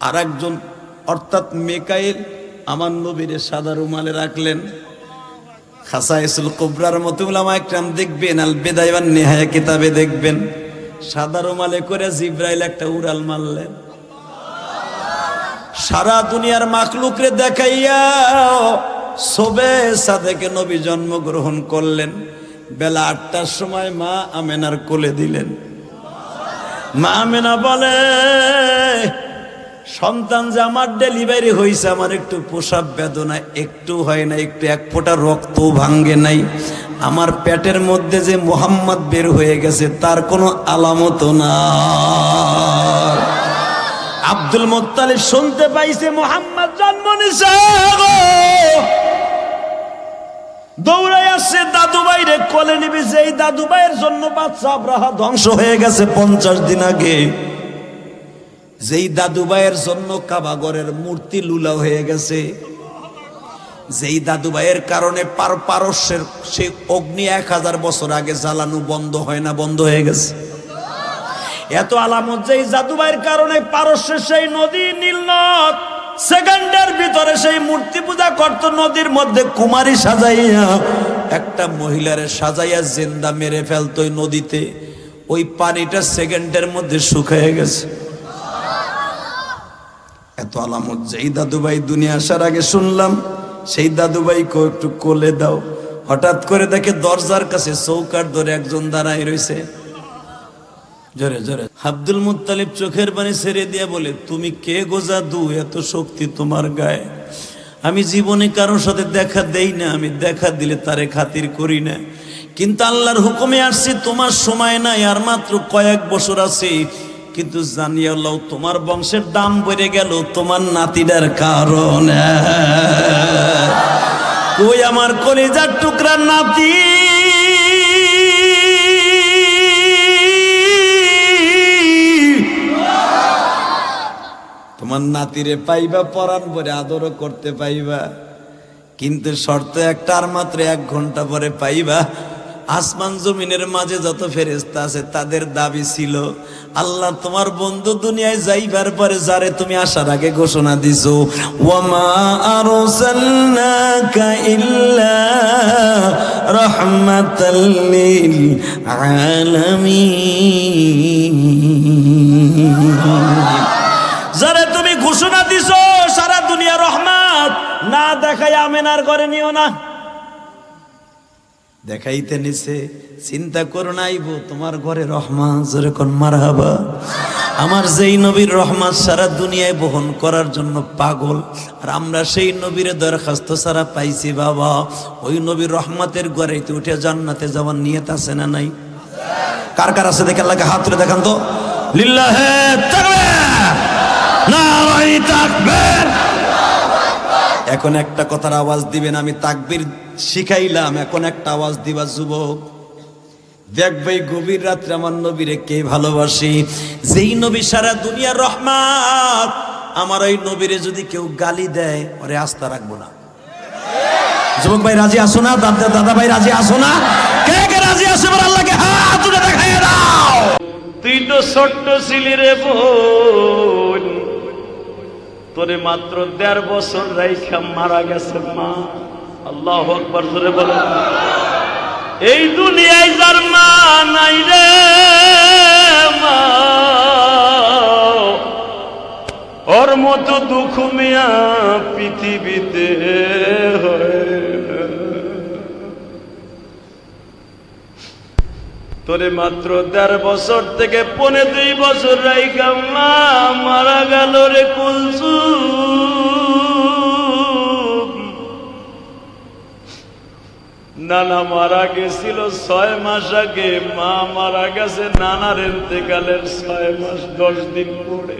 আর একজন অর্থাৎ মিকাইল আমার নবীরে সাদা রুমালে রাখলেন। খাসাইসুল কুবরার মতো উলামা একরাম দেখবেন, আল বিদায়া ওয়ান নিহায়া কিতাবে দেখবেন, সাদা রুমালে করে জিব্রাইল একটা উড়াল মারলেন। সারা দুনিয়ার মাখলুকরে দেখাইয়া সবে সাদেকে নবী জন্মগ্রহণ করলেন। বেলা 8টার সময় মা আমেনার কোলে দিলেন। মা আমেনা বলে, সন্তান যে আমার ডেলিভারি হয়েছে, আমার একটু প্রসব বেদনা একটু হয় না, একটু এক ফোঁটা রক্ত ভাঙ্গে নাই। আমার পেটের মধ্যে যে মুহাম্মদ বের হয়ে গেছে তার কোনো আলামত না। আব্দুল মুত্তালিব শুনতে পাইছে মুহাম্মদ জন্ম নিছে, দৌড়াই আসছে দাদু ভাইরে কোলে নিবি। যেই দাদু ভাইয়ের জন্য বাচ্চা আব্রাহা ধ্বংস হয়ে গেছে 50 দিন আগে, যেই দাদু ভাইয়ের জন্য কাবাগরের মূর্তি লুলা হয়ে গেছে, যেই দাদু ভাইয়ের কারণে পারস্যের সেই অগ্নি 1000 বছর আগে জ্বালানো বন্ধ হয় না, বন্ধ হয়ে গেছে। এত আলামত যেই দাদু ভাইয়ের কারণে পারস্যের সেই নদী নীলনদ সেকেন্ডের ভিতরে সেই মূর্তি পূজা করত। নদীর মধ্যে কুমারী সাজাইয়া একটা মহিলারে সাজাইয়া জিন্দা মেরে ফেলতো ওই নদীতে, ওই পানিটা সেকেন্ডের মধ্যে শুকিয়ে গেছে। এত আলামত যেই দাদুভাই দুনিয়া আসার আগে শুনলাম, সেই দাদুভাইকে একটু কোলে দাও। হঠাৎ করে দেখে দরজার কাছে চৌকার ধরে একজন দাঁড়ায় রয়েছে। জোরে জোরে আব্দুল মুত্তালিব চোখের পানি ছেড়ে দিয়ে বলে, তুমি কে গো জাদু, এত শক্তি তোমার গায়ে? আমি জীবনে কারোর সাথে দেখা দেই না, আমি দেখা দিলে তারে খাতির করি না, কিন্তু আল্লাহর হুকুমে আসছি, তোমার সময় নাই, আর মাত্র কয়েক বছর আছে। কিন্তু জানিয়ে আল্লাহ তোমার বংশের দাম বেড়ে গেল তোমার নাতিটার কারণে। কই আমার কলিজার টুকরার নাতি, তোমার নাতিরে পাইবা, পরাণ ভরে আদরও করতে পাইবা, কিন্তু শর্ত একটা, আর মাত্র 1 ঘন্টা পরে পাইবা। আসমান জমিনের মাঝে যত ফেরেশতা আছে তাদের দাবি ছিল, আল্লাহ তোমার বন্ধু দুনিয়ায় যাইবার পরে যারে তুমি আসার আগে ঘোষণা দিছো, ওয়ামা আরসালনাকা ইল্লা রাহমাতাল লিল আলামিন, যারে তুমি ঘোষণা দিছো সারা দুনিয়া রহমত, না দেখাই আমেনার ঘরে নিও না। দেখাইতে নিছে, চিন্তা করো না, আইব তোমার ঘরে রহমত। জোরে কোন মারহাবা। আমার যেই নবীর রহমত সারা দুনিয়ায় বহন করার জন্য পাগল, আর আমরা সেই নবীর দরখাস্ত সারা পাইছি বাবা। ওই নবীর রহমতের ঘরেতে উঠে জান্নাতে যাওয়ার নিয়ত আছে না নাই? কার কার আছে দেখে আল্লাহকে হাত তুলে দেখান তো। লিল্লাহে তাকবীর, নারায়ে তাকবীর। এখন একটা কথার আওয়াজ দিবেন, আমি তাকবীর শিখাইলাম, এখন একটা আওয়াজ দিবা যুবক। দেখবে গভীর রাত্রে আমার নবীরে কে ভালোবাসি, যেই নবী সারা দুনিয়ার রহমত, আমার ওই নবীরে যদি কেউ গালি দেয় ওরে আস্থা রাখবো না। যুবক ভাই রাজি আসো না? দাদা ভাই রাজি আসো না? কে কে রাজি আসো? আল্লাহকে হাত তুলে দেখাইয়া দাও। তুই তো ছোট্ট ছিলি রে বোন, তোরে মাত্র 1.5 বছর রাইখা মারা গেছে মা। আল্লাহু আকবার জোরে বলো। এই দুনিয়ায় যার মা নাই রে মা, ওর মতো দুঃখ মিয়া পৃথিবীতে হয়। তোরে মাত্র 1.5 বছর থেকে 2.5 বছর রাইখা মা মারা গেল রে কুলসুম। নানা মারা গেছিল 6 মাস আগে, মা মারা গেছে নানার ইন্তেকালের 6 মাস 10 দিন পরে।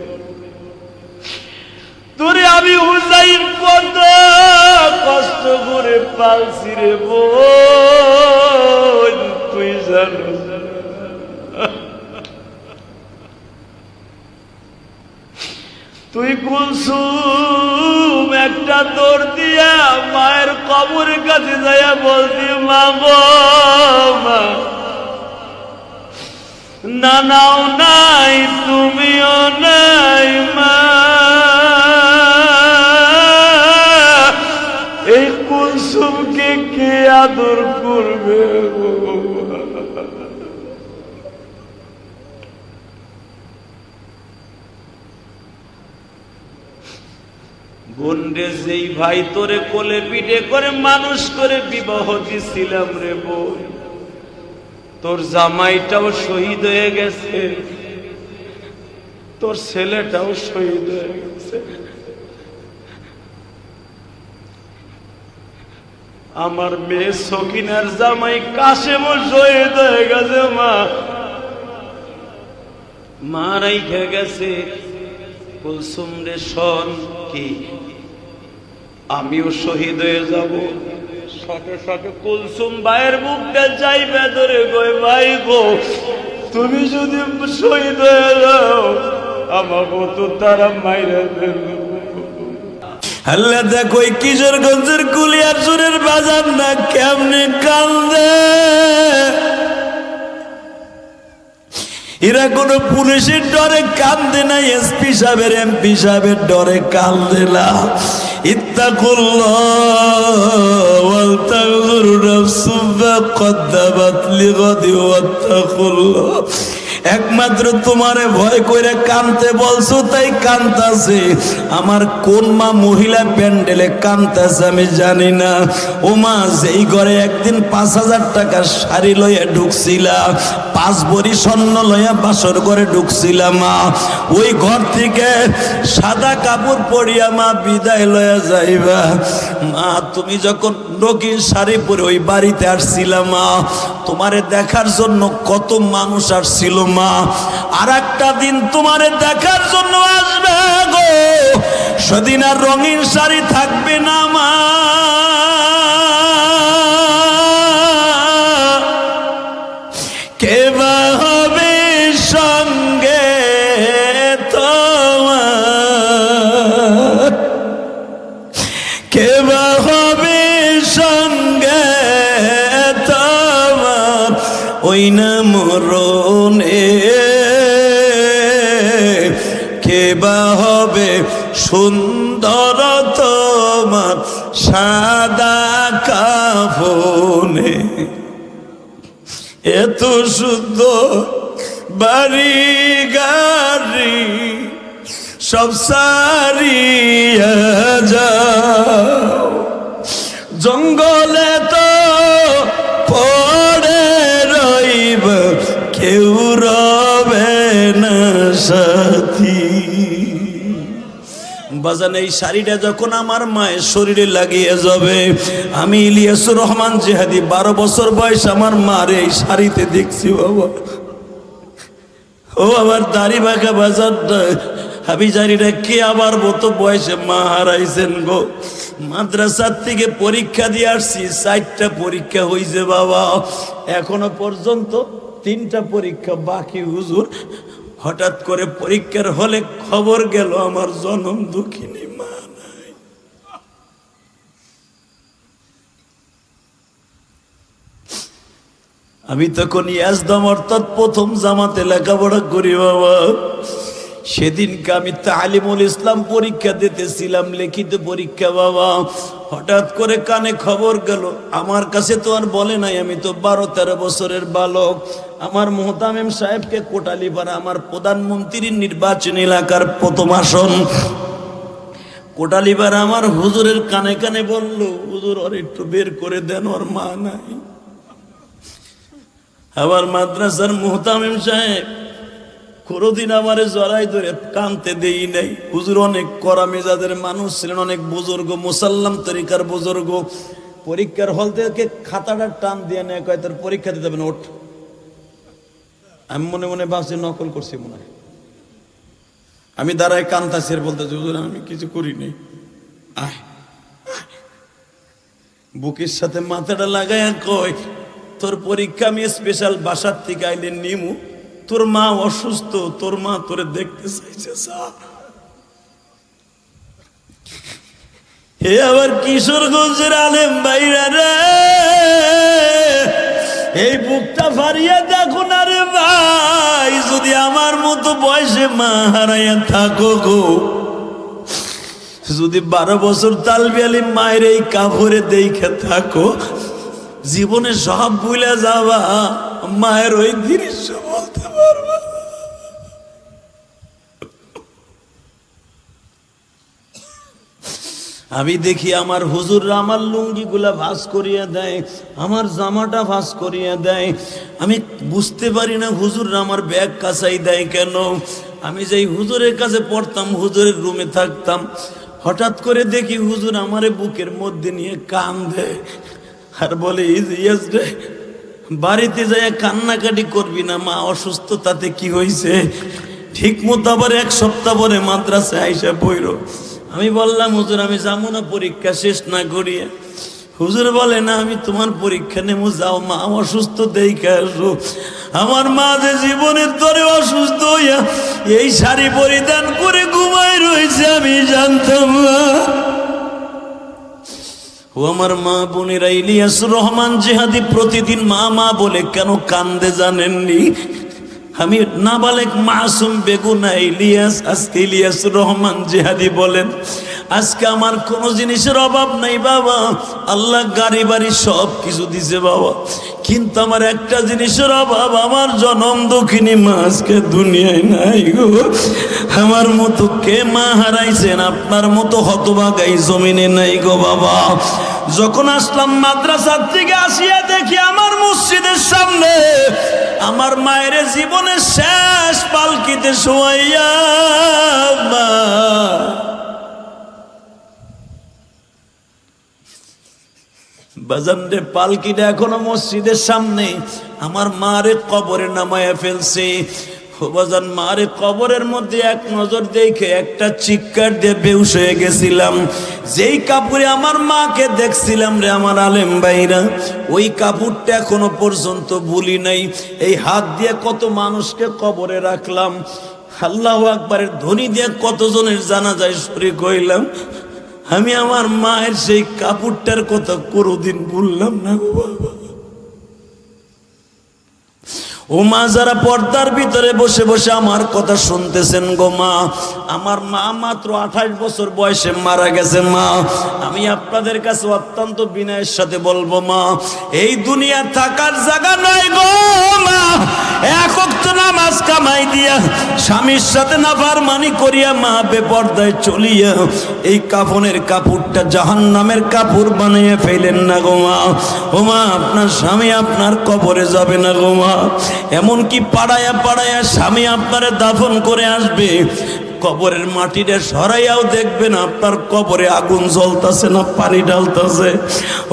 তোরে আমি হুসাইন কত কষ্ট করে পালছি রে বোন, তুই জানো। কুলসুম একটা দৌড় দিয়া মায়ের কবরের কাছে যাইয়া বলতি, মা গো মা, নানাও নাই তুমিও নাই মা, এই কুলসুমকে কে আদর করবে গো? বোন রে, যেই ভাই তোরে কোলে পিঠে করে মানুষ করে বিবাহ দিছিলাম রে বোন, তোর জামাইটাও শহীদ হয়ে গেছে, তোর ছেলেটাও শহীদ হয়ে গেছে, আমার মেয়ে সকিনার জামাই কাশেমও শহীদ হয়ে গেছে মা, মারাই খেয়ে গেছে। কুলসুম রে শোন, কি আমিও শহীদ হয়ে যাব? সাথে সাথে কুলসুম ভাইয়ের মুখটা যাইবে ধরে কই, ভাই গো তুমি যদি শহীদ হয়ে যাও আমাকে তো তারা মাইরা দেবে। আল্লাহ দেখো কিশোরগঞ্জের কুলিয়ারচরের বাজার না কেমনে কান্দে, এরা কোন পুলিশের ডরে কান্দে না, এসপি সাহেবের এমপি সাহেবের ডরে কান্দে না। ইত্তাকুল্লাহ ওয়াল তানজুর নাফসুম মা কদ্দামাত লিগাদ ওয়াত্তাকুল্লাহ, একমাত্র তোমারে ভয় কইরা কানতে বলছো তাই কানতাছে। আমার কোন মা মহিলা প্যান্ডেলে কানতাছে আমি জানি না। ও মা, যেই ঘরে একদিন 5,000 টাকার শাড়ি লইয়া ঢুকছিলাম, 5 ভরি স্বর্ণ লইয়া বাসর ঘরে ঢুকছিলাম মা, ওই ঘর থেকে সাদা কাপড় পরিয়া মা বিদায় লইয়া যাইবা। মা তুমি যখন নকির শাড়ি পরে ওই বাড়িতে আসছিলাম মা, তোমারে দেখার জন্য কত মানুষ আসছিল মা, আর একটা দিন তোমারে দেখার জন্য আসবে গো, সেদিন আর রঙিন শাড়ি থাকবে না মা। কে বা হবে সঙ্গে তোমার, কে বা হবে সঙ্গে তোমার, ওই না মরণে কে বা হবে সুন্দর তোমার সাদা কাফনে। এত সুন্দর বাড়ি গাড়ি সব সারিয়া যাও, জঙ্গলে তো পড়ে রইব কেউ রবে না সাথী। বাজান এই শাড়িটা যখন আমার মায়ের শরীরে লাগিয়ে যাবে, আমি ইলিয়াসুর রহমান জিহাদি 12 বছর বয়স আমার মার এই শাড়িতে দেখছি বাবা। ও আমার দাড়ি বাঁকা বাজারটা হাবি জারিটা কে আবার মতো বয়সে মা হারাইছেন গো। মাদ্রাসার থেকে পরীক্ষা দিয়ে আসছি, 4টা পরীক্ষা হয়েছে বাবা, এখনো পর্যন্ত 3টা পরীক্ষা বাকি হুজুর। হঠাৎ করে পরীক্ষার হলে খবর গেল আমার জনম দুঃখিনী মা নাই। আমি তখন ইয়াজদম অর্থাৎ প্রথম জামাতে লেখাপড়া করি বাবা। সেদিনকে আমি তালিমুল ইসলাম পরীক্ষা দিতেছিলাম, লিখিত পরীক্ষা বাবা। হঠাৎ করে কানে খবর গেল, আমার কাছে তো আর বলে নাই, আমি তো 12-13 বছরের বালক। আমার মোহতামিম সাহেবকে কোটালীপাড়া আমার প্রধানমন্ত্রীর নির্বাচনী এলাকার প্রথম আসন, কোটালীপাড়া আমার হুজুরের কানে কানে বলল, হুজুর ওর একটু বের করে দেন, ওর মা নাই। আবার মাদ্রাসার মোহতামিম সাহেব কোনদিন আমারে জড়াই ধরে কানতে দেই নাই। হুজুর অনেক কড়া মেজাজের মানুষ ছিলেন, অনেক বুজুর্গ, মুসাল্লাম তরিকার বুজুর্গ। পরীক্ষার হল থেকে খাতাটা টান দিয়ে নেয়, কয় তোর পরীক্ষা দিতে হবে না, ওঠ। আমি মনে মনে ভাবছি নকল করছি মনে হয়। আমি দাঁড়ায় কান্তাছি আর বলতেছি, হুজুর আমি কিছু করি নাই, আয়। বুকের সাথে মাথাটা লাগায় কয়, তোর পরীক্ষা আমি স্পেশাল বাসার থেকে আইলে নিমু, তোর মা অসুস্থ, তোর মা তোরে দেখতে চাইছে। হে আবার কিশোরগঞ্জের আলেম ভাইরা রে, এই বুকটা ফারিয়া দেখো না রে ভাই, যদি আমার মতো বয়সে মা হারাইয়া থাকো গো, যদি 12 বছর তালবিয়ালি মায়ের এই কাপড়ে দেখে থাকো, জীবনে সব ভুলে যাবা, মায়ের ওই দৃশ্য বলতে পারবা। আমি দেখি আমার হুজুররা আমার লুঙ্গিগুলা ভাঁজ করিয়া দেয়, আমার জামাটা ভাঁজ করিয়া দেয়, আমি বুঝতে পারি না হুজুররা আমার ব্যাগ কাছাই দেয় কেন। আমি যেই হুজুরের কাছে পড়তাম, হুজুরের রুমে থাকতাম, হঠাৎ করে দেখি হুজুর আমারে বুকের মধ্যে নিয়ে কান দেয় আর বলে ইয়েস রে, বাড়িতে যাই কান্নাকাটি করবি না, মা অসুস্থ, তাতে কি হয়েছে, ঠিক মতো আবার 1 সপ্তাহ পরে মাদ্রাসায় আইসা পড়ো। আমি বললাম হুজুর আমি যাবো না পরীক্ষা শেষ না করিয়া। হুজুর বলে না, আমি তোমার পরীক্ষা নেবো, যাও, মা অসুস্থ দেখে আসো। আমার মা যে জীবনের তরে অসুস্থ হইয়া এই শাড়ি পরিধান করে ঘুমায় রয়েছে আমি জানতাম না। ও আমার মা বোনেরা, ইলিয়াসুর রহমান জিহাদি প্রতিদিন মা মা বলে কেন কান্দে জানেননি? আমি নাবালেক মাসুম বেগুনা ইলিয়াস, আজকে ইলিয়াসুর রহমান জিহাদি বলেন, আজকে আমার কোনো জিনিসের অভাব নাই বাবা, আল্লাহ গাড়ি বাড়ি সব কিছু দিছে বাবা, কিন্তু আমার একটা জিনিসের অভাব, আমার জনম দক্ষিণী মা আজকে দুনিয়ায় নাই গো। আমার মতো কে মা হারাইছেন, আপনার মতো হতভাগা এই জমিনে নাই গো বাবা। যখন আসলাম মাদ্রাসার থেকে আসিয়া দেখি আমার মসজিদের সামনে আমার মায়ের জীবনের শেষ পালকিতে শোয়াইয়া মা, বাজান রে, পালকিটা এখনো মসজিদের সামনে, আমার মারে কবরে নামায়া ফেলছে। বাজান মারে কবরের মধ্যে এক নজর দেখে একটা চিৎকার দিয়ে বেহুশ হয়ে গেছিলাম। যেই কাপড়ে আমার মাকে দেখছিলাম রে আমার আলেম ভাইরা, ওই কাপড়টা এখনো পর্যন্ত ভুলি নাই। এই হাত দিয়ে কত মানুষকে কবরে রাখলাম, আল্লাহু আকবারের ধ্বনি দিয়ে কতজনের জানাজায় শরীক হইলাম। আমি আমার মায়ের সেই কাপড়টার কথা কোনোদিন ভুললাম না গো বাবা। ও মা, যারা পর্দার ভিতরে বসে বসে আমার কথা শুনতেছেন গো মা, আমার মা মাত্র 28 বছর বয়সে মারা গেছে মা। আমি আপনাদের কাছে অত্যন্ত বিনয়ের সাথে বলবো মা, এই দুনিয়া থাকার জায়গা নয় গো মা। 1 ওয়াক্ত নামাজ কামাই দিয়া স্বামীর সাথে নাফরমানি করিয়া মা বেপর্দায় চলিয়া এই কাফনের কাপড়টা জাহান্নামের কাপড় বানিয়ে ফেলেন না গো মা। ও মা, আপনার স্বামী আপনার কবরে যাবে না গো মা, এমনকি পাড়ায়া পাড়ায়া স্বামী আপনারে দাফন করে আসবে, কবরের মাটিটা সরাইয়াও দেখবেন আপনার কবরে আগুন জ্বলতেছে না পানি ঢালতেছে।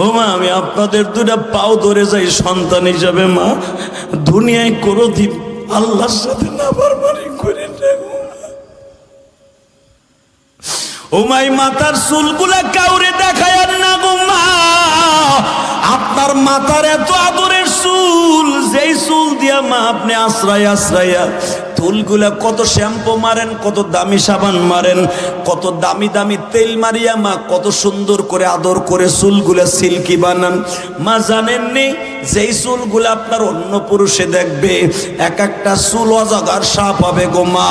ও মা, আমি আপনাদের 2টা পাও ধরে যাই সন্তান হিসাবে মা, দুনিয়ায় কোনোদিন আল্লাহর সাথে নাফরমানি করেন না গো মা। ও মাই, মাথার চুলগুলা কাউরে দেখায় না গো মা, আপনার মাথার এত আদরের চুল, যেই চুল দিয়া মা আপনি আশ্রয় আশ্রয়া চুলগুলা কত শ্যাম্পু মারেন, কত দামি সাবান মারেন, কত দামি দামি তেল মারিয়া মা কত সুন্দর করে আদর করে চুলগুলা সিল্কি বানান। মা জানেননি, যেই চুলগুলা আপনার অন্য পুরুষে দেখবে, এক একটা চুল অজগর সাপ হবে গো মা।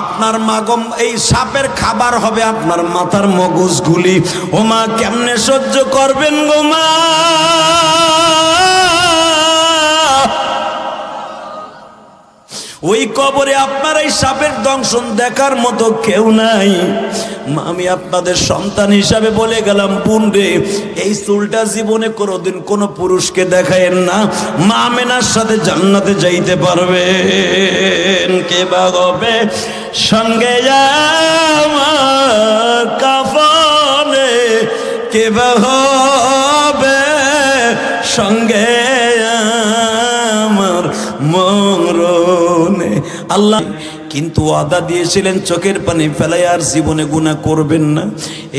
আপনার মা গো, এই সাপের খাবার হবে আপনার মাথার মগজগুলি। ও মা, কেমনে সহ্য করবেন গো মা? ওই কবরে আপনার এই সাপের দংশন দেখার মতো কেউ নাই। আমি আপনাদের সন্তান হিসাবে বলে গেলাম, বোন রে, এই চুলটা জীবনে কোনোদিন কোনো পুরুষকে দেখায়েন না, মা আমেনার সাথে জান্নাতে যাইতে পারবেন। কে বা হবে সঙ্গে আমার কাফনে, কে বা হবে সঙ্গে আমার মরণে। আল্লাহ কিন্তু ওয়াদা দিয়েছিলেন চোখের পানি ফেলাই আর জীবনে গুনাহ করবেন না।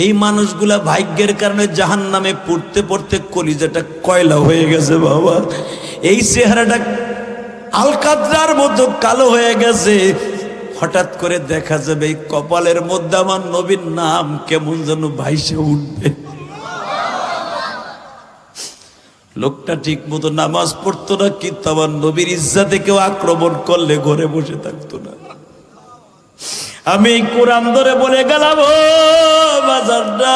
এই মানুষগুলা ভাগ্যের কারণে জাহান্নামে পড়তে পড়তে কলিজাটা কয়লা হয়ে গেছে বাবা। এই চেহারাটা আলকাতরার মতো কালো হয়ে গেছে। হঠাৎ করে দেখা যাবে এই কপালের মধ্যে আমার নবীর নাম কেমন যেন ভাইসে উঠবে। লোকটা ঠিক মতো নামাজ পড়তো না, কিন্তু আমার নবীর ইজ্জাতে কেউ আক্রমণ করলে ঘরে বসে থাকতো না। আমি এই কোরআন ধরে বলে গেলাম, ও বাজারটা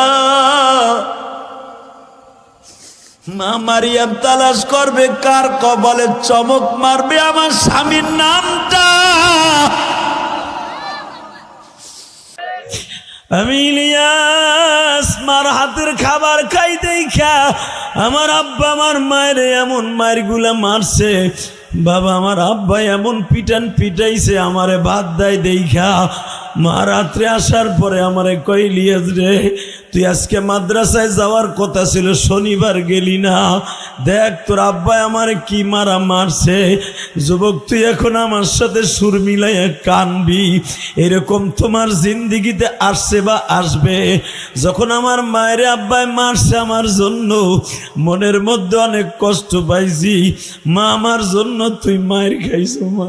মা মারিয়াম তালাশ করবে কার কপালে চমক মারবে আমার স্বামীর নামটা। আমি ইলিয়াস মার হাতের খাবার খাই দেখা আমার আব্বা আমার মায়ের এমন মায়ের গুলা মারছে, বাবা আমার আব্বা এমন পিটান পিটাইছে আমারে ভাত দেয় দেখা মা রাত্রে আসার পরে আমারে কই, ইলিয়াস রে তুই আজকে মাদ্রাসায় যাওয়ার কথা ছিল, শনিবার গেলি না, দেখ তোর আব্বা আমারে কি মারা মারছে। যুবক তুই এখন আমার সাথে সুর মিলাইয়া কানবি, এরকম তোমার জিন্দিগিতে আসছে বা আসবে। যখন আমার মায়ের আব্বায় মারছে আমার জন্য মনের মধ্যে অনেক কষ্ট পাইছি, মা আমার জন্য তুই মায়ের খাইছো মা।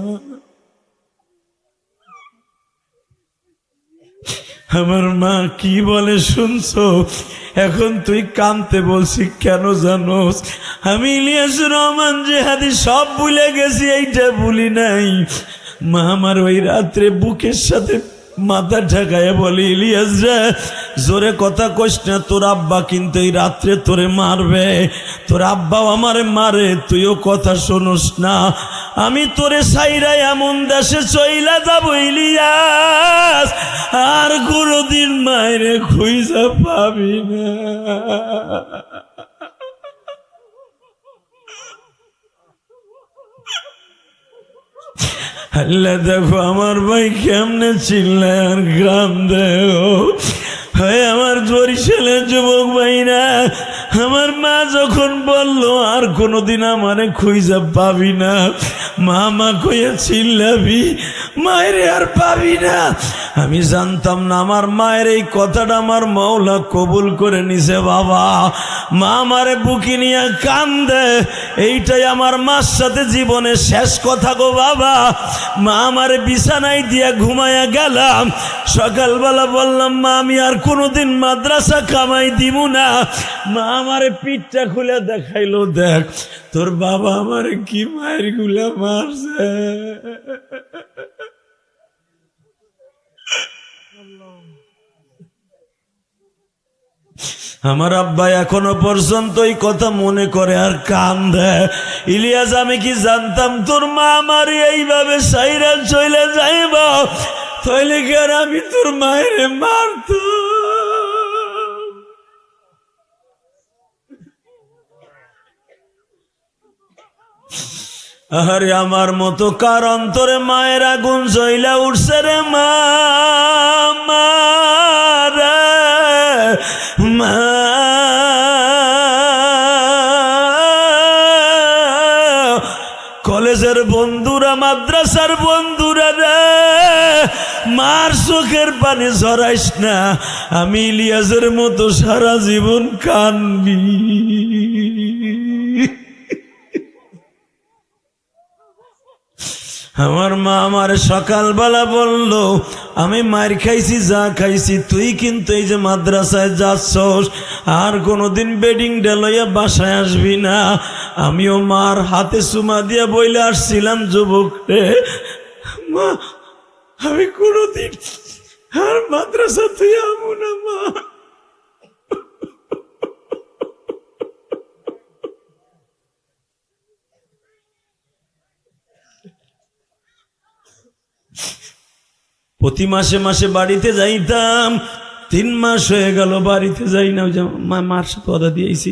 আমার মা কি বলে শুনছো? এখন তুই কানতে বলছি কেন জানোস? আমি ইলিয়াসুর রহমান জিহাদি সব ভুলে গেছি, এইটা ভুলি নাই। মা আমার ওই রাত্রে বুকের সাথে মাথা ঠেকায় বলে, ইলিয়াস রে জোরে কথা কইস না, তোর আব্বা কিন্তু এই রাত্রে তোরে মারবে, তোর আব্বাও আমারে মারে, তুইও কথা শোনোস না। আমি তোরে সাইরা এমন দেশে চইলা যাব ইলিয়াস, আর কোনদিন মায়েরে খুঁজা পাবি না। আল্লাহ দেখো আমার ভাই কেমনে চিল্লায় আর কান্দে। হয় আমার বরিশালের যুবক ভাইরা, আমার মা যখন বলল আর কোনোদিন আমারে খুঁজা পাবি না, মা মা কইয়া চিল্লাবি, মায়ের আর পাবি না। আমি জানতাম না আমার মায়ের এই কথাটা আমার মাওলা কবুল করে নিছে। বাবা মা আমারে বুকি নিয়ে কান্দে, এইটাই আমার মার সাথে জীবনের শেষ কথা গো বাবা। মা আমারে বিছানায় দিয়া ঘুমাইয়া গেলাম, সকালবেলা বললাম মা আমি আর কোনোদিন মাদ্রাসা কামাই দিব না। মা আমারে পিঠটা খুলে দেখাইলো, দেখ তোর বাবা আমারে কি মায়ের গুলা মারছে। আমার আব্বা এখনো পর্যন্ত এই কথা মনে করে আর কান্দে। ইলিয়াস আমি কি জানতাম তোর মা আমার এইভাবে সাইরা চলে যাইব, তাইলে কি আর আমি তোর মায়ের মারত? আরে আমার মতো কার অন্তরে মায়ের আগুন জ্বলা উঠছে রে মা, মা কলেজের বন্ধুরা মাদ্রাসার বন্ধুরা রে, মার চোখের পানি ঝরাইস না, আমি ইলিয়াসের মতো সারা জীবন কানবি। আমার মা আমার সকালবেলা বলল, আমি মার খাইছি যা খাইছি, তুই কিন্তু এই যে মাদ্রাসায় যাচ্ছস আর কোনোদিন বেডিংটা লইয়া বাসায় আসবি না। আমিও মার হাতে চুমা দিয়া বইলে আসছিলাম, যুবক রে মা আমি কোনোদিন আর মাদ্রাসা তুই আমু না মা। প্রতি মাসে মাসে বাড়িতে যাইতাম, 3 মাস হয়ে গেল বাড়িতে যাই না। ওই যে মার সাথে কথা দিয়েছি,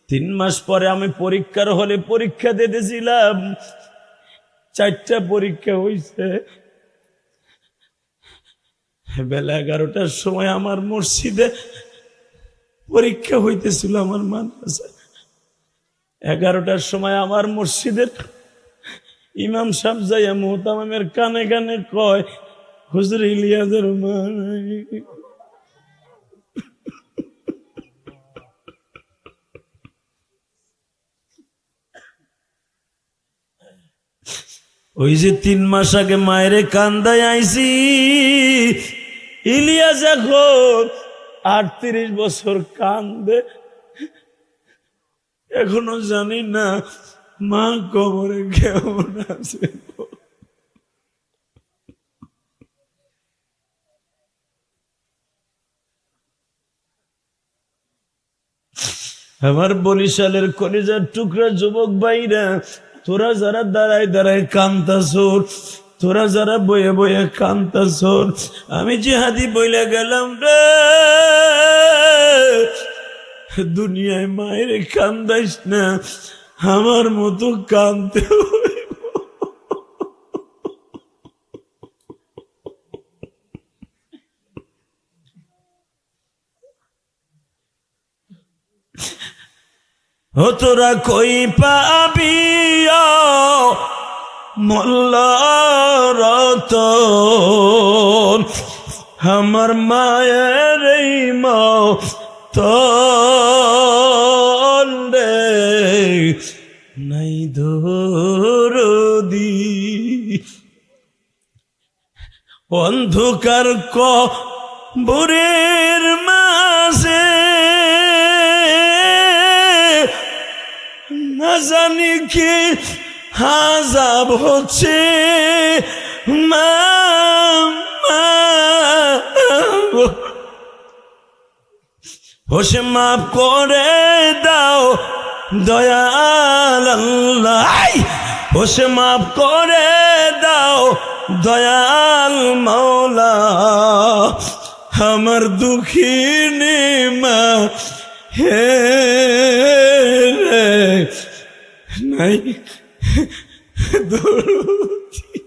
3 মাস পরে আমি পরীক্ষার হলে পরীক্ষা দিতেছিলাম, 4টা পরীক্ষা হয়েছে। বেলা 11টার সময় আমার মসজিদে পরীক্ষা হইতেছিল, আমার মাদ্রাসায় 11টার সময় আমার মসজিদের ইমাম সাহেব যাইয়া মুহতামিমের কানে কানে কয়, হুজুর ইলিয়াসের মা নাই। ওই যে 3 মাস আগে মায়েরে কান্দায় আইছি, ইলিয়াস এখন 38 বছর কান্দে, এখনো জানি না মা কবরে কেমন আছে। আমার বরিশালের কলিজার টুকরা যুবক ভাইরা, তোরা যারা দাঁড়ায় দাঁড়ায় কান্তাছোর, তোরা যারা বয়ে বয়ে কান্তাছোর, আমি জিহাদি বইলা গেলাম রে, দুনিয়ায় মায়ের কান্দাইস না, আমার মতো কান্দতে হইব। ও তোরা কই পাবি মোল্লার রতন, আমার মায়ের এই মতন রে নাই দরদি। অন্ধকার কবরের মাঝে না জানি কি আযাব হচ্ছে, মা হোসে মাফ করে দাও দয়াল আল্লাহ, হোসে মাফ করে দাও দয়াল মাওলা, আমার দুঃখিনী মা হে নাই দরদি।